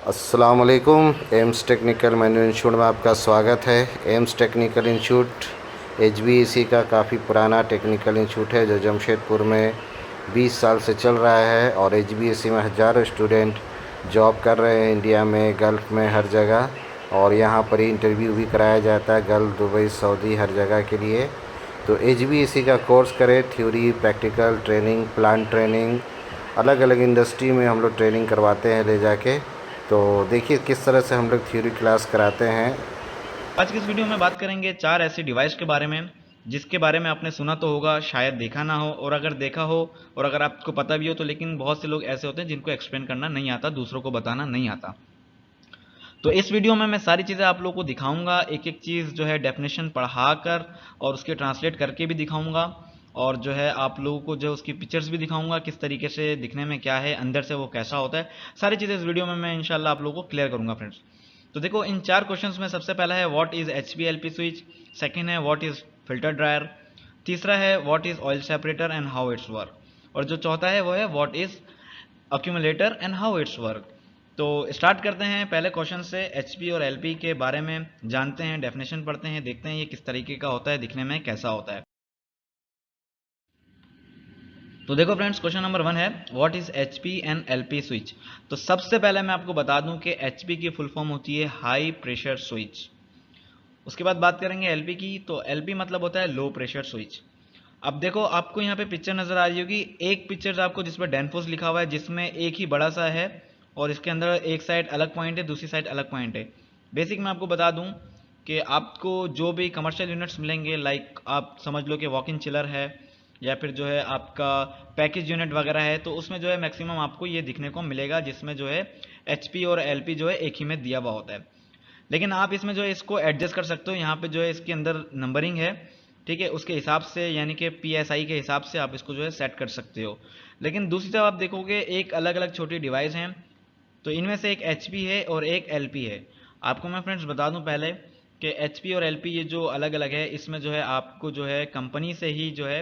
अस्सलाम वालेकुम। AIIMS technical manual institute में आपका स्वागत है। एम्स टेक्निकल इंस्टीट्यूट एचबीईसी का काफ़ी पुराना टेक्निकल इंस्टीट्यूट है जो जमशेदपुर में 20 साल से चल रहा है और एचबीईसी में हज़ारों स्टूडेंट जॉब कर रहे हैं इंडिया में, गल्फ़ में, हर जगह। और यहाँ पर ही इंटरव्यू भी कराया जाता है गल्फ़, दुबई, सऊदी, हर जगह के लिए। तो एचबीईसी का कोर्स करें, theory, practical training, plant training, अलग अलग इंडस्ट्री में हम लोग ट्रेनिंग करवाते हैं ले जाके। तो देखिए किस तरह से हम लोग थ्योरी क्लास कराते हैं। आज की इस वीडियो में बात करेंगे 4 ऐसी डिवाइस के बारे में जिसके बारे में आपने सुना तो होगा, शायद देखा ना हो, और अगर देखा हो और अगर आपको पता भी हो तो लेकिन बहुत से लोग ऐसे होते हैं जिनको एक्सप्लेन करना नहीं आता, दूसरों को बताना नहीं आता। तो इस वीडियो में मैं सारी चीज़ें आप लोगों को दिखाऊंगा, एक एक चीज़ जो है डेफिनेशन पढ़ा कर और उसके ट्रांसलेट करके भी दिखाऊंगा, और जो है आप लोगों को जो उसकी पिक्चर्स भी दिखाऊंगा, किस तरीके से दिखने में क्या है, अंदर से वो कैसा होता है। सारी चीज़ें इस वीडियो में मैं इंशाल्लाह आप लोगों को क्लियर करूंगा फ्रेंड्स। तो देखो, इन 4 क्वेश्चंस में सबसे पहला है what is HP LP switch, second है व्हाट इज फिल्टर ड्रायर, तीसरा है what is oil separator and how it's work, और जो चौथा है वो है what is accumulator and how it's work. तो स्टार्ट करते हैं पहले क्वेश्चन से। एचपी और एलपी के बारे में जानते हैं, डेफिनेशन पढ़ते हैं, देखते हैं ये किस तरीके का होता है, दिखने में कैसा होता है। तो देखो फ्रेंड्स, क्वेश्चन नंबर 1 है what is HP and LP switch. तो सबसे पहले मैं आपको बता दूं कि एचपी की फुल फॉर्म होती है हाई प्रेशर स्विच। उसके बाद बात करेंगे एलपी की, तो एलपी मतलब होता है लो प्रेशर स्विच। अब देखो, आपको यहाँ पे पिक्चर नजर आ रही होगी, एक पिक्चर आपको जिस पर डेनफोर्स लिखा हुआ है, जिसमें एक ही बड़ा सा है और इसके अंदर एक साइड अलग पॉइंट है, दूसरी साइड अलग पॉइंट है। बेसिक मैं आपको बता दूं कि आपको जो भी कमर्शियल यूनिट्स मिलेंगे, लाइक आप समझ लो कि वॉक इन चिलर है या फिर जो है आपका पैकेज यूनिट वगैरह है, तो उसमें जो है मैक्सिमम आपको ये दिखने को मिलेगा, जिसमें जो है एचपी और एलपी जो है एक ही में दिया हुआ होता है। लेकिन आप इसमें जो है इसको एडजस्ट कर सकते हो, यहाँ पे जो है इसके अंदर नंबरिंग है, ठीक है, उसके हिसाब से यानी कि पीएसआई के हिसाब से आप इसको जो है सेट कर सकते हो। लेकिन दूसरी तरफ आप देखोगे एक अलग अलग छोटी डिवाइस हैं, तो इनमें से एक एचपी है और एक एलपी है। आपको मैं फ्रेंड्स बता दूं पहले कि एचपी और एलपी ये जो अलग अलग है, इसमें जो है आपको जो है कंपनी से ही जो है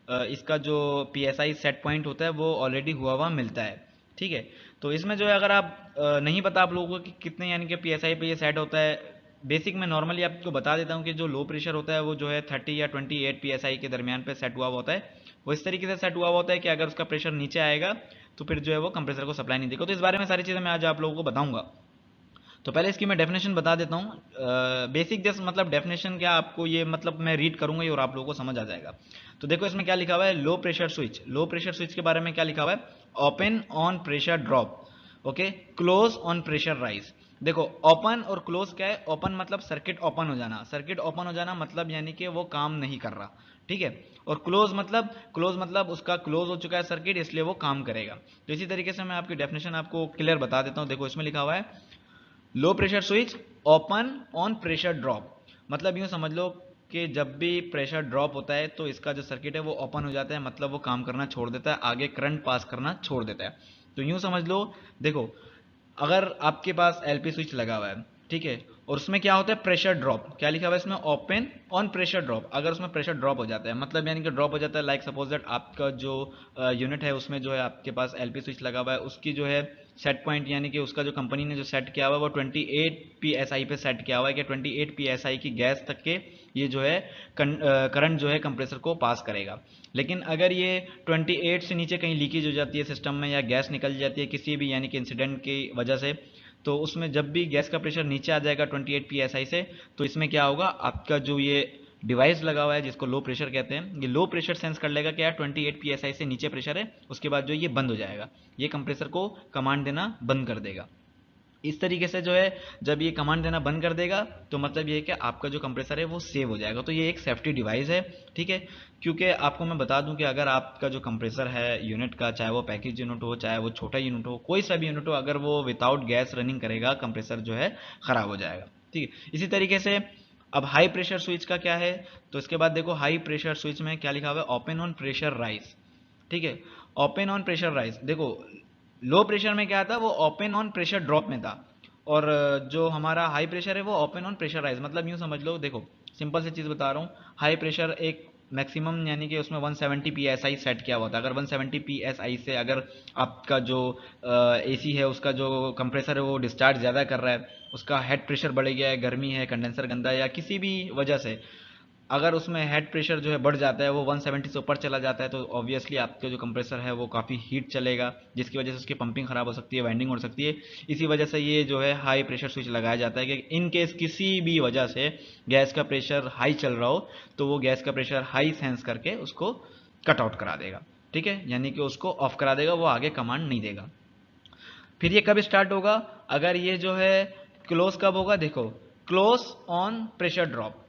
इसका जो पीएसआई सेट पॉइंट होता है वो ऑलरेडी हुआ हुआ मिलता है, ठीक है। तो इसमें जो है अगर आप नहीं पता आप लोगों को कि कितने यानी कि पीएसआई पे ये सेट होता है, बेसिक में नॉर्मली आपको बता देता हूँ कि जो लो प्रेशर होता है वो जो है 30 या 28 पीएसआई के दरमियान पे सेट हुआ होता है। वो इस तरीके से सेट हुआ होता है कि अगर उसका प्रेशर नीचे आएगा तो फिर जो है वो कंप्रेसर को सप्लाई नहीं देगा। तो इस बारे में सारी चीज़ें मैं आज आप लोगों को बताऊंगा। तो पहले इसकी मैं डेफिनेशन बता देता हूँ। बेसिक जस्ट मतलब डेफिनेशन क्या, आपको ये मतलब मैं रीड करूंगा ही और आप लोगों को समझ आ जाएगा। तो देखो इसमें क्या लिखा हुआ है, low pressure switch. Low pressure switch के बारे में क्या लिखा हुआ है, open on pressure drop, okay, close on pressure rise. देखो ओपन और क्लोज क्या है, ओपन मतलब सर्किट ओपन हो जाना, सर्किट ओपन हो जाना मतलब यानी कि वो काम नहीं कर रहा, ठीक है। और क्लोज मतलब उसका क्लोज हो चुका है सर्किट, इसलिए वो काम करेगा। तो इसी तरीके से मैं आपकी डेफिनेशन आपको क्लियर बता देता हूँ। देखो इसमें लिखा हुआ है low pressure switch open on pressure drop, मतलब यूं समझ लो कि जब भी प्रेशर ड्रॉप होता है तो इसका जो सर्किट है वो ओपन हो जाता है, मतलब वो काम करना छोड़ देता है, आगे करंट पास करना छोड़ देता है। तो यूं समझ लो, देखो अगर आपके पास एलपी स्विच लगा हुआ है, ठीक है, और उसमें क्या होता है प्रेशर ड्रॉप, क्या लिखा हुआ है इसमें, ओपन ऑन प्रेशर ड्रॉप। अगर उसमें प्रेशर ड्रॉप हो जाता है मतलब यानी कि ड्रॉप हो जाता है, लाइक सपोज दैट आपका जो यूनिट है उसमें जो है आपके पास एलपी स्विच लगा हुआ है, उसकी जो है सेट पॉइंट यानी कि उसका जो कंपनी ने जो सेट किया हुआ है वो 28 पीएसआई पे सेट किया हुआ है कि 28 पीएसआई की गैस तक के ये जो है करंट जो है कंप्रेसर को पास करेगा। लेकिन अगर ये 28 से नीचे कहीं लीकेज हो जाती है सिस्टम में या गैस निकल जाती है किसी भी यानी कि इंसिडेंट की वजह से, तो उसमें जब भी गैस का प्रेशर नीचे आ जाएगा 28 पीएसआई से, तो इसमें क्या होगा, आपका जो ये डिवाइस लगा हुआ है जिसको लो प्रेशर कहते हैं, ये लो प्रेशर सेंस कर लेगा कि यार 28 पीएसआई से नीचे प्रेशर है, उसके बाद जो ये बंद हो जाएगा, ये कंप्रेसर को कमांड देना बंद कर देगा। इस तरीके से जो है जब ये कमांड देना बंद कर देगा तो मतलब ये है कि आपका जो कंप्रेसर है वो सेव हो जाएगा। तो ये एक सेफ्टी डिवाइस है, ठीक है। क्योंकि आपको मैं बता दूं कि अगर आपका जो कंप्रेसर है यूनिट का, चाहे वो पैकेज यूनिट हो चाहे वो छोटा यूनिट हो, कोई सा भी यूनिट हो, अगर वो विदाउट गैस रनिंग करेगा कंप्रेसर जो है खराब हो जाएगा, ठीक है। इसी तरीके से अब हाई प्रेशर स्विच का क्या है, तो इसके बाद देखो हाई प्रेशर स्विच में क्या लिखा हुआ है, ओपन ऑन प्रेशर राइज, ठीक है, ओपन ऑन प्रेशर राइज। देखो लो प्रेशर में क्या था, वो ओपन ऑन प्रेशर ड्रॉप में था, और जो हमारा हाई प्रेशर है वो ओपन ऑन प्रेशर राइज, मतलब यूं समझ लो, देखो सिंपल सी चीज बता रहा हूँ, हाई प्रेशर एक मैक्सिमम यानी कि उसमें 170 psi सेट किया हुआ था। अगर 170 psi से अगर आपका जो एसी है उसका जो कंप्रेसर है वो डिस्चार्ज ज़्यादा कर रहा है, उसका हेड प्रेशर बढ़ गया है, गर्मी है, कंडेंसर गंदा है, या किसी भी वजह से अगर उसमें हेड प्रेशर जो है बढ़ जाता है, वो 170 से ऊपर चला जाता है, तो ऑब्वियसली आपका जो कंप्रेसर है वो काफ़ी हीट चलेगा, जिसकी वजह से उसकी पंपिंग खराब हो सकती है, वाइंडिंग हो सकती है। इसी वजह से ये जो है हाई प्रेशर स्विच लगाया जाता है कि इन केस किसी भी वजह से गैस का प्रेशर हाई चल रहा हो तो वो गैस का प्रेशर हाई सेंस करके उसको कट आउट करा देगा। ठीक है, यानी कि उसको ऑफ करा देगा, वो आगे कमांड नहीं देगा। फिर ये कब स्टार्ट होगा? अगर ये जो है क्लोज कब होगा? देखो, क्लोज ऑन प्रेशर ड्रॉप,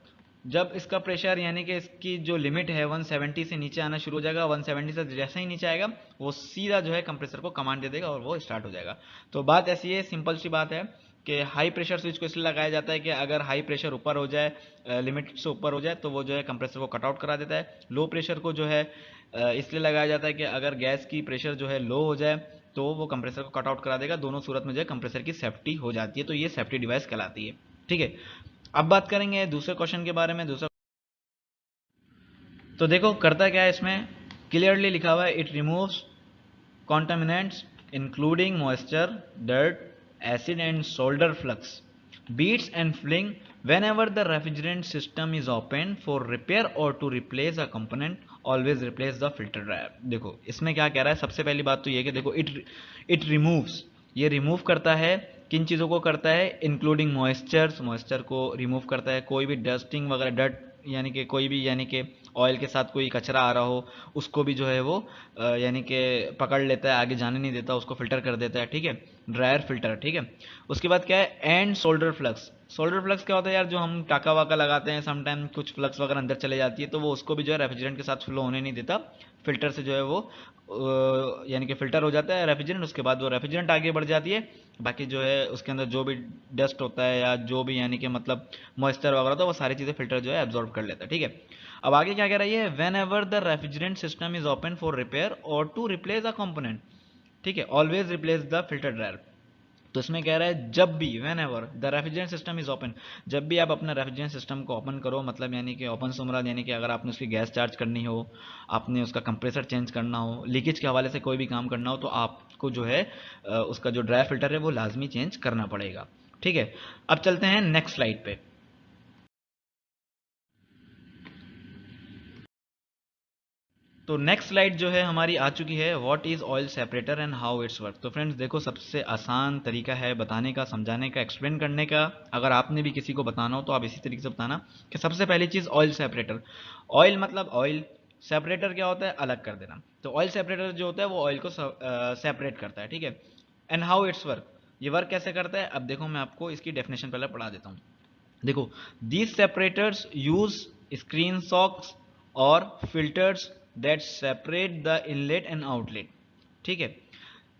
जब इसका प्रेशर यानी कि इसकी जो लिमिट है 170 से नीचे आना शुरू हो जाएगा। 170 से जैसे ही नीचे आएगा वो सीधा जो है कंप्रेसर को कमांड दे देगा और वो स्टार्ट हो जाएगा। तो बात ऐसी है, सिंपल सी बात है कि हाई प्रेशर स्विच को इसलिए लगाया जाता है कि अगर हाई प्रेशर ऊपर हो जाए, लिमिट से ऊपर हो जाए, तो वो जो है कंप्रेसर को कट आउट करा देता है। लो प्रेशर को जो है इसलिए लगाया जाता है कि अगर गैस की प्रेशर जो है लो हो जाए तो वो कंप्रेसर को कट आउट करा देगा। दोनों सूरत में जो है कंप्रेसर की सेफ्टी हो जाती है, तो ये सेफ्टी डिवाइस कहलाती है। ठीक है, अब बात करेंगे दूसरे क्वेश्चन के बारे में। दूसरा तो देखो करता क्या है, इसमें क्लियरली लिखा हुआ है, it removes contaminants including moisture, dirt, acid and solder flux, beads and fling whenever the refrigerant system is opened for repair or to replace a component, always replace the filter dryer। देखो इसमें क्या कह रहा है, सबसे पहली बात तो ये कि देखो इट रिमूव्स, ये रिमूव करता है, किन चीज़ों को करता है? इंक्लूडिंग मॉइस्चर्स, मॉइस्चर को रिमूव करता है, कोई भी डस्टिंग वगैरह, डर्ट यानी कि कोई भी यानी कि ऑयल के साथ कोई कचरा आ रहा हो उसको भी जो है वो यानी कि पकड़ लेता है, आगे जाने नहीं देता, उसको फिल्टर कर देता है। ठीक है, ड्रायर फिल्टर। ठीक है, उसके बाद क्या है? And solder flux. Solder flux क्या होता है यार? जो हम टाका वाका लगाते हैं समटाइम, कुछ फ्लक्स वगैरह अंदर चले जाती है, तो वो उसको भी जो है रेफ्रिजरेंट के साथ फ्लो होने नहीं देता, फिल्टर से जो है वो यानी कि फिल्टर हो जाता है रेफ्रिजरेंट। उसके बाद वो रेफ्रिजरेंट आगे बढ़ जाती है, बाकी जो है उसके अंदर जो भी डस्ट होता है या जो भी यानी कि मतलब मॉइस्चर वगैरह होता है वो सारी चीज़ें फिल्टर जो है एब्जॉर्ब कर लेता है। ठीक है, अब आगे क्या कह रही है? When ever the refrigerant system is open for repair और टू रिप्लेस अ कंपोनेंट, ठीक है, always replace the filter dryer. तो इसमें कह रहा है जब भी, when ever the refrigerant system is open, जब भी आप अपना रेफ्रिजरेंट सिस्टम को ओपन करो, मतलब यानी कि ओपन से मुराद यानी कि अगर आपने उसकी गैस चार्ज करनी हो, आपने उसका कंप्रेसर चेंज करना हो, लीकेज के हवाले से कोई भी काम करना हो, तो आपको जो है उसका जो ड्राई फिल्टर है वो लाजमी चेंज करना पड़ेगा। ठीक है, अब चलते हैं नेक्स्ट स्लाइड पे। तो नेक्स्ट स्लाइड जो है हमारी आ चुकी है, what is oil separator and how it's work. तो फ्रेंड्स देखो, सबसे आसान तरीका है बताने का, समझाने का, एक्सप्लेन करने का। अगर आपने भी किसी को बताना हो तो आप इसी तरीके से बताना कि सबसे पहली चीज़ ऑयल सेपरेटर। ऑयल मतलब ऑयल, सेपरेटर क्या होता है? अलग कर देना। तो ऑयल सेपरेटर जो होता है वो ऑयल को सेपरेट करता है। ठीक है, एंड हाउ इट्स वर्क, ये वर्क कैसे करता है? अब देखो मैं आपको इसकी डेफिनेशन पहले पढ़ा देता हूँ। देखो, these separators use screen socks और filters that separate the inlet and outlet. ठीक है,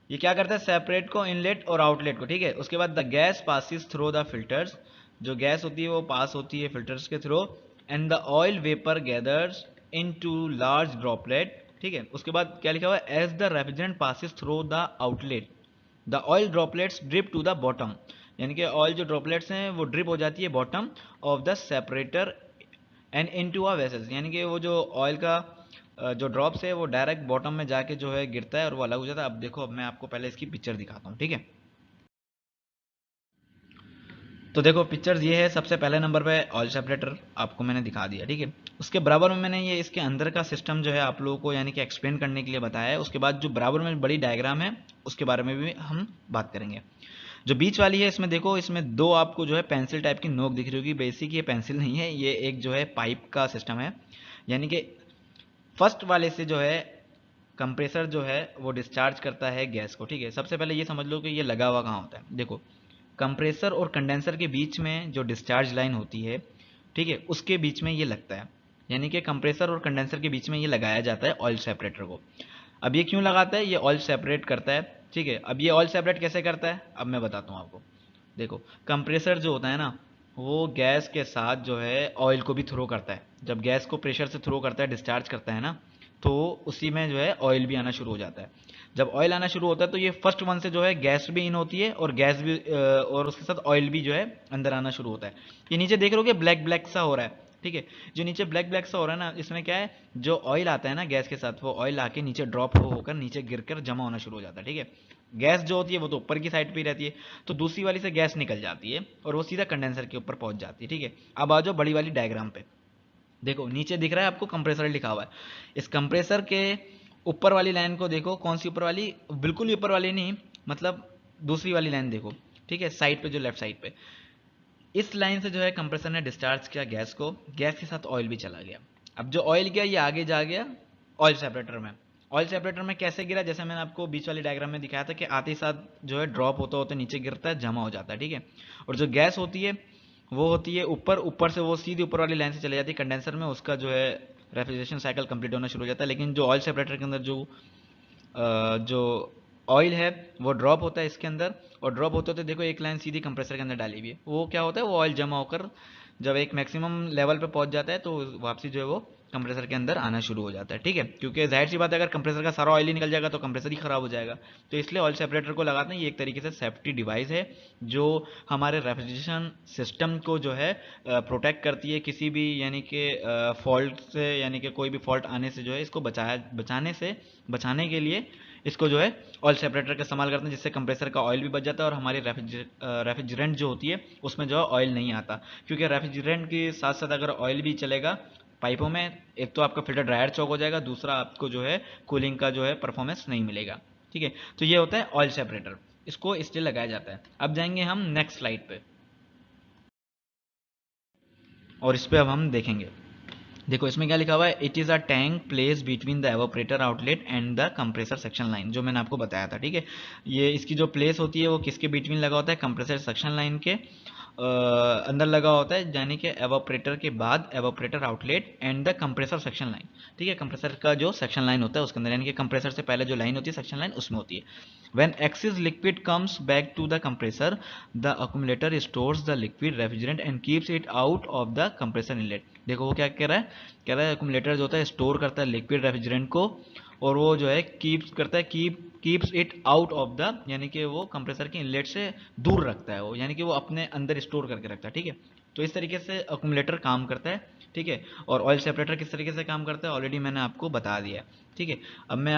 ये क्या करता है? सेपरेट को, इनलेट और आउटलेट को। ठीक है, उसके बाद the gas passes through the filters, जो गैस होती है वो पास होती है फिल्टर्स के through, and the oil vapour gathers into large droplet. ठीक है, उसके बाद क्या लिखा हुआ है? As the refrigerant passes through the outlet the oil droplets drip to the bottom, यानी कि ऑयल जो ड्रॉपलेट्स हैं वो ड्रिप हो जाती है bottom of the separator and into a vessels, यानी कि वो जो ऑयल का जो ड्रॉप्स है वो डायरेक्ट बॉटम में जाके जो है गिरता है और वो अलग हो जाता है। अब देखो, अब मैं आपको पहले इसकी पिक्चर दिखाता हूँ। ठीक है, तो देखो पिक्चर्स ये है, सबसे पहले नंबर पे ऑयल सेपरेटर आपको मैंने दिखा दिया। ठीक है, उसके बराबर में मैंने ये इसके अंदर का सिस्टम जो है आप लोगों को यानी कि एक्सप्लेन करने के लिए बताया है। उसके बाद जो बराबर में बड़ी डायग्राम है उसके बारे में भी हम बात करेंगे। जो बीच वाली है इसमें देखो, इसमें दो आपको जो है पेंसिल टाइप की नोक दिख रही होगी। बेसिक ये पेंसिल नहीं है, ये एक जो है पाइप का सिस्टम है, यानी कि फर्स्ट वाले से जो है कंप्रेसर जो है वो डिस्चार्ज करता है गैस को। ठीक है, सबसे पहले ये समझ लो कि ये लगा हुआ कहाँ होता है। देखो, कंप्रेसर और कंडेंसर के बीच में जो डिस्चार्ज लाइन होती है, ठीक है, उसके बीच में ये लगता है, यानी कि कंप्रेसर और कंडेंसर के बीच में ये लगाया जाता है ऑयल सेपरेटर को। अब ये क्यों लगाता है? ये ऑयल सेपरेट करता है। ठीक है, अब ये ऑयल सेपरेट कैसे करता है अब मैं बताता हूँ आपको। देखो, कंप्रेसर जो होता है ना वो गैस के साथ जो है ऑयल को भी थ्रो करता है। जब गैस को प्रेशर से थ्रो करता है, डिस्चार्ज करता है ना, तो उसी में जो है ऑयल भी आना शुरू हो जाता है। जब ऑयल आना शुरू होता है तो ये फर्स्ट वन से जो है गैस भी इन होती है और गैस भी और उसके साथ ऑयल भी जो है अंदर आना शुरू होता है। ये नीचे देख रहे हो कि ब्लैक ब्लैक सा हो रहा है। ठीक है। जो नीचे ब्लैक ब्लैक सा हो रहा है ना, इसमें क्या है, जो ऑयल आता है ना गैस के साथ, वो ऑयल आके नीचे ड्रॉप होकर नीचे गिरकर जमा होना शुरू हो जाता है, ठीक है। गैस जो होती है वो तो ऊपर की साइड पे ही रहती है, तो दूसरी वाली से गैस निकल जाती है और वो सीधा कंडेंसर के ऊपर पहुंच जाती है, ठीक है। अब आ जाओ बड़ी वाली डायग्राम पे। देखो नीचे दिख रहा है आपको कंप्रेसर लिखा हुआ है। इस कंप्रेसर के ऊपर वाली लाइन को देखो, कौन सी ऊपर वाली, बिल्कुल ऊपर वाली नहीं, मतलब दूसरी वाली लाइन देखो, ठीक है, साइड पे, जो लेफ्ट साइड पे। इस लाइन से जो है कंप्रेसर ने डिस्चार्ज किया गैस को, गैस के साथ ऑयल भी चला गया। अब जो ऑयल गया ये आगे जा गया ऑयल सेपरेटर में। ऑयल सेपरेटर में कैसे गिरा, जैसे मैंने आपको बीच वाली डायग्राम में दिखाया था कि आते ही साथ जो है ड्रॉप होता होता नीचे गिरता है, जमा हो जाता है, ठीक है। और जो गैस होती है वो होती है ऊपर, ऊपर से वो सीधी ऊपर वाली लाइन से चली जाती है कंडेंसर में, उसका जो है रेफ्रिजरेशन साइकिल कंप्लीट होना शुरू हो जाता है। लेकिन जो ऑयल सेपरेटर के अंदर जो ऑयल है वो ड्रॉप होता है इसके अंदर, और ड्रॉप होते होते देखो एक लाइन सीधी कंप्रेसर के अंदर डाली हुई है। वो क्या होता है, वो ऑयल जमा होकर जब एक मैक्सिमम लेवल पे पहुंच जाता है तो वापसी जो है वो कंप्रेसर के अंदर आना शुरू हो जाता है, ठीक है। क्योंकि जाहिर सी बात है, अगर कंप्रेसर का सारा ऑयल ही निकल जाएगा तो कंप्रेसर ही खराब हो जाएगा। तो इसलिए ऑयल सेपरेटर को लगाते हैं। ये एक तरीके से सेफ्टी डिवाइस है जो हमारे रेफ्रिजरेशन सिस्टम को जो है प्रोटेक्ट करती है किसी भी यानी कि फॉल्ट से, यानी कि कोई भी फॉल्ट आने से जो है इसको बचाने के लिए इसको जो है ऑयल सेपरेटर का इस्तेमाल करते हैं, जिससे कंप्रेसर का ऑयल भी बच जाता है और हमारी रेफ्रिजरेंट जो होती है उसमें जो है ऑयल नहीं आता। क्योंकि रेफ्रिजरेंट के साथ साथ अगर ऑयल भी चलेगा पाइपों में, एक तो आपका फिल्टर ड्रायर चौक हो जाएगा, दूसरा आपको जो है कूलिंग का जो है परफॉर्मेंस नहीं मिलेगा, ठीक है। तो ये होता है ऑयल सेपरेटर, इसको इसलिए लगाया जाता है। अब जाएंगे हम नेक्स्ट स्लाइड पे और इस पे अब हम देखेंगे। देखो इसमें क्या लिखा हुआ है, it is a tank place between the evaporator outlet and the compressor suction line, जो मैंने आपको बताया था, ठीक है। ये इसकी जो प्लेस होती है वो किसके बिटवीन लगा होता है, कंप्रेसर सक्शन लाइन के अंदर लगा होता है, यानी कि एवापोरेटर के बाद evaporator outlet and the compressor section line, ठीक है। कंप्रेसर का जो सेक्शन लाइन होता है उसके अंदर, यानी कि कंप्रेसर से पहले जो लाइन होती है सेक्शन लाइन, उसमें होती है। When excess liquid comes back to the compressor, the accumulator stores the liquid refrigerant and keeps it out of the compressor inlet. देखो वो क्या कह रहा है accumulator जो होता है स्टोर करता है लिक्विड रेफ्रिजरेंट को, और वो जो है keeps it out of the, यानी कि वो कंप्रेसर के इनलेट से दूर रखता है वो, यानी कि वो अपने अंदर स्टोर करके रखता है, ठीक है। तो इस तरीके से अक्यूमुलेटर काम करता है, ठीक है। और ऑयल सेपरेटर किस तरीके से काम करता है ऑलरेडी मैंने आपको बता दिया, ठीक है। अब मैं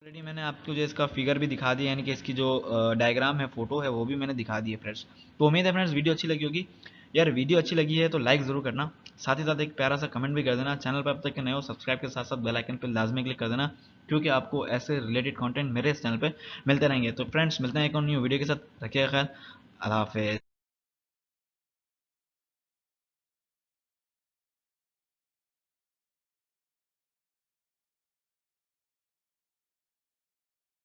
ऑलरेडी मैंने आपको जो इसका फिगर भी दिखा दिया, यानी कि इसकी जो डायग्राम है, फोटो है, वो भी मैंने दिखा दी है फ्रेंड्स। तो उम्मीद है फ्रेंड्स वीडियो अच्छी लगी होगी। यार वीडियो अच्छी लगी है तो लाइक ज़रूर करना, साथ ही साथ एक प्यारा सा कमेंट भी कर देना। चैनल पर अब तक के नए हो सब्सक्राइब के साथ साथ बेल आइकन पर लाजमी क्लिक कर देना, क्योंकि आपको ऐसे रिलेटेड कंटेंट मेरे इस चैनल पे मिलते रहेंगे। तो फ्रेंड्स मिलते हैं एक और न्यू वीडियो के साथ, रखिएगा ख्याल, अल्लाह हाफिज़।